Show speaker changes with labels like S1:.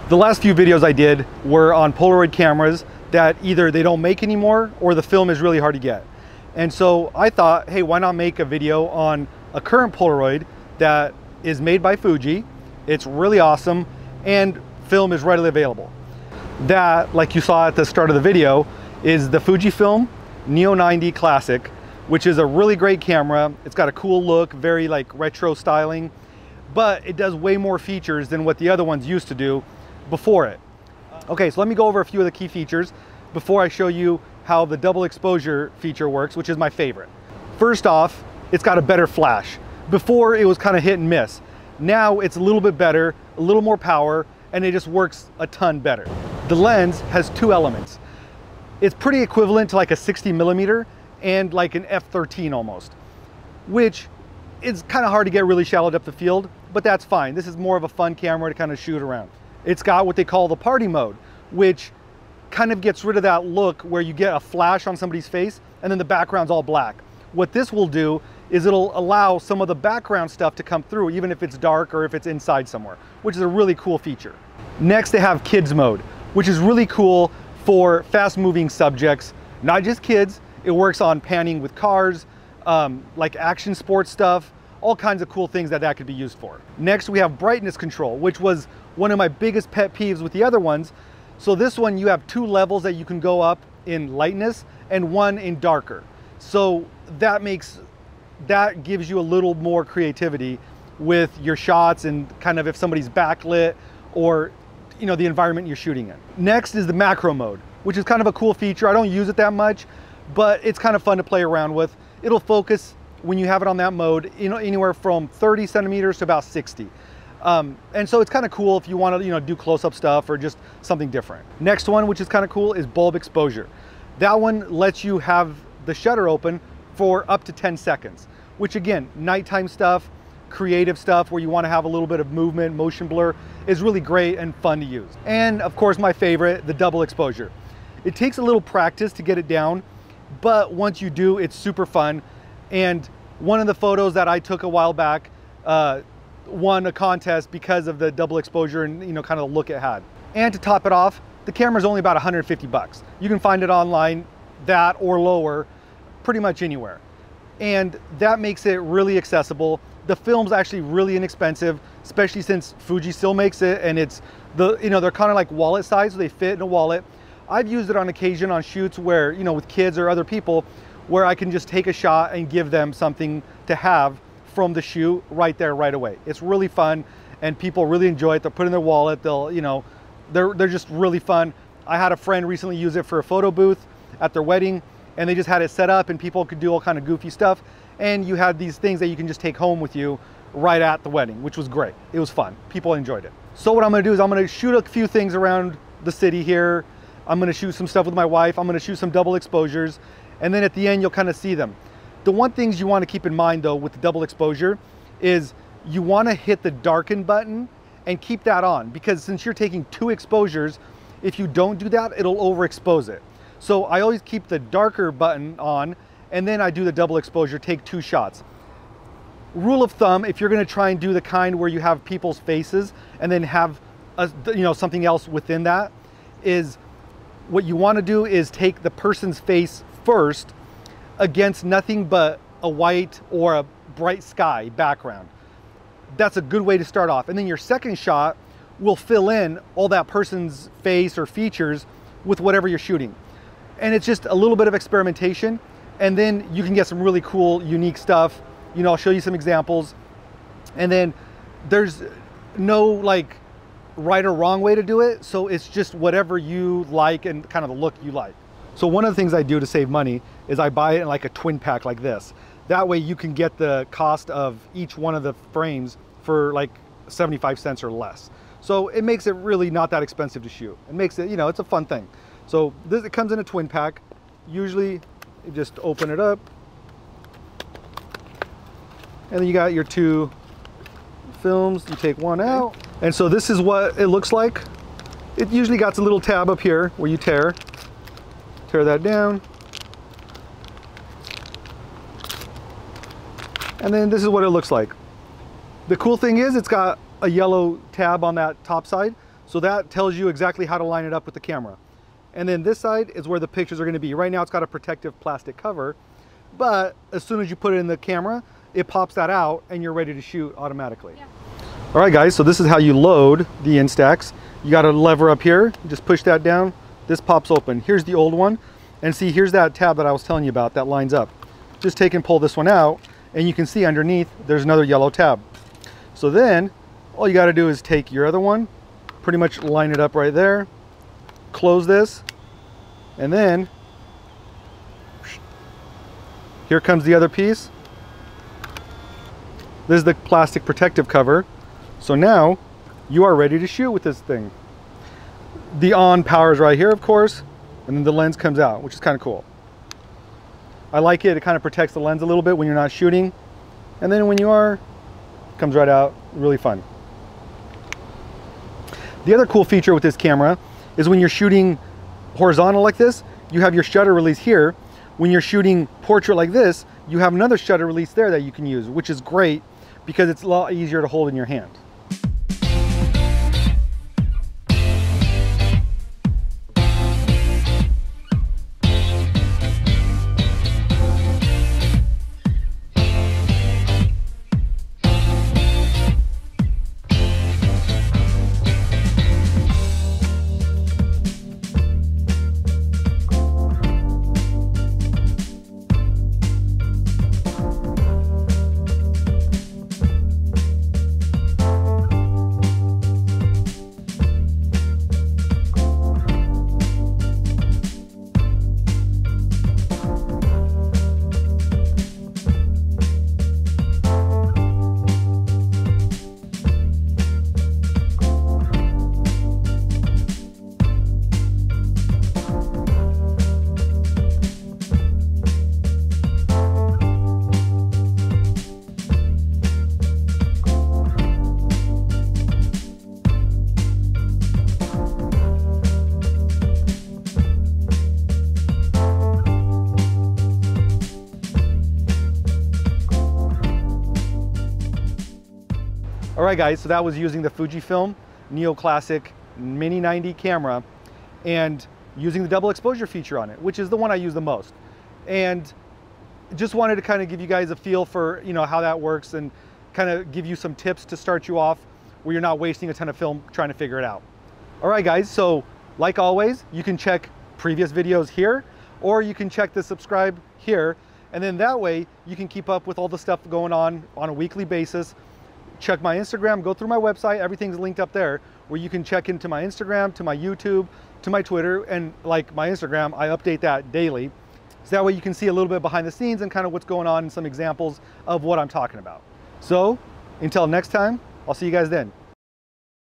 S1: The last few videos I did were on Polaroid cameras that either they don't make anymore or the film is really hard to get. And so I thought, hey, why not make a video on a current Polaroid that is made by Fuji. It's really awesome and film is readily available. That, like you saw at the start of the video, is the Fujifilm Neo 90 Classic, which is a really great camera. It's got a cool look, very like retro styling, but it does way more features than what the other ones used to do before it. Okay, so let me go over a few of the key features before I show you how the double exposure feature works, which is my favorite. First off, it's got a better flash. Before it was kind of hit and miss. Now it's a little bit better, a little more power, and it just works a ton better. The lens has two elements. It's pretty equivalent to like a 60mm and like an f13 almost, which is kind of hard to get really shallow depth of field, but that's fine. This is more of a fun camera to kind of shoot around. It's got what they call the party mode, which kind of gets rid of that look where you get a flash on somebody's face and then the background's all black. What this will do is it'll allow some of the background stuff to come through, even if it's dark or if it's inside somewhere, which is a really cool feature. Next, they have kids mode, which is really cool for fast moving subjects, not just kids. It works on panning with cars, like action sports stuff, all kinds of cool things that could be used for. Next, we have brightness control, which was one of my biggest pet peeves with the other ones. So this one, you have two levels that you can go up in lightness and one in darker. So that gives you a little more creativity with your shots and kind of if somebody's backlit or the environment you're shooting in. Next is the macro mode, which is kind of a cool feature. I don't use it that much, but it's kind of fun to play around with. It'll focus when you have it on that mode, anywhere from 30 centimeters to about 60. And so it's kind of cool if you want to do close-up stuff or just something different. Next one, which is kind of cool, is bulb exposure. That one lets you have the shutter open for up to 10 seconds, which again, nighttime stuff, creative stuff where you want to have a little bit of movement, motion blur, is really great and fun to use. And of course, my favorite, the double exposure. It takes a little practice to get it down, but once you do, it's super fun. And one of the photos that I took a while back won a contest because of the double exposure and kind of the look it had. And to top it off, the camera's only about 150 bucks. You can find it online, that or lower, pretty much anywhere. And that makes it really accessible. The film's actually really inexpensive, especially since Fuji still makes it, and it's they're kind of like wallet size, so they fit in a wallet. I've used it on occasion on shoots where, with kids or other people, where I can just take a shot and give them something to have from the shoot right there, right away. It's really fun and people really enjoy it. They'll put it in their wallet, they're just really fun. I had a friend recently use it for a photo booth at their wedding, and they just had it set up and people could do all kind of goofy stuff. And you had these things that you can just take home with you right at the wedding, which was great. It was fun. People enjoyed it. So what I'm gonna do is I'm gonna shoot a few things around the city here. I'm gonna shoot some stuff with my wife. I'm gonna shoot some double exposures. And then at the end, you'll kind of see them. The one things you wanna keep in mind though with the double exposure is you wanna hit the darken button and keep that on, because since you're taking two exposures, if you don't do that, it'll overexpose it. So I always keep the darker button on, and then I do the double exposure, take two shots. Rule of thumb, if you're gonna try and do the kind where you have people's faces and then have something else within that, is what you wanna do is take the person's face first against nothing but a white or a bright sky background. That's a good way to start off. And then your second shot will fill in all that person's face or features with whatever you're shooting. And it's just a little bit of experimentation. And then you can get some really cool, unique stuff. I'll show you some examples. And then there's no like right or wrong way to do it. So it's just whatever you like and kind of the look you like. So one of the things I do to save money is I buy it in like a twin pack like this. That way you can get the cost of each one of the frames for like 75 cents or less. So it makes it really not that expensive to shoot. It makes it, it's a fun thing. So it comes in a twin pack. Usually you just open it up and then you got your two films. You take one out. And so this is what it looks like. It usually got a little tab up here where you tear that down. And then this is what it looks like. The cool thing is it's got a yellow tab on that top side. So that tells you exactly how to line it up with the camera. And then this side is where the pictures are going to be. Right now it's got a protective plastic cover, but as soon as you put it in the camera, it pops that out and you're ready to shoot automatically. Yeah. All right guys, so this is how you load the Instax. You got a lever up here, just push that down, this pops open. Here's the old one, and see, here's that tab that I was telling you about that lines up. Just take and pull this one out, and you can see underneath there's another yellow tab. So then all you got to do is take your other one, pretty much line it up right there, close this, and then here comes the other piece. This is the plastic protective cover. So now you are ready to shoot with this thing. The on power is right here, of course, and then the lens comes out, which is kind of cool. I like it. It kind of protects the lens a little bit when you're not shooting. And then when you are, it comes right out. Really fun. The other cool feature with this camera is when you're shooting horizontal like this, you have your shutter release here. When you're shooting portrait like this, you have another shutter release there that you can use, which is great because it's a lot easier to hold in your hand. All right guys, so that was using the Fujifilm Neo Classic Mini 90 camera and using the double exposure feature on it, which is the one I use the most. And just wanted to kind of give you guys a feel for, you know, how that works and kind of give you some tips to start you off where you're not wasting a ton of film trying to figure it out. All right guys, so like always, you can check previous videos here, or you can check the subscribe here. And then that way you can keep up with all the stuff going on a weekly basis. Check my Instagram, go through my website, everything's linked up there where you can check into my Instagram, to my YouTube, to my Twitter, and like my Instagram, I update that daily. So that way you can see a little bit behind the scenes and kind of what's going on and some examples of what I'm talking about. So until next time, I'll see you guys then.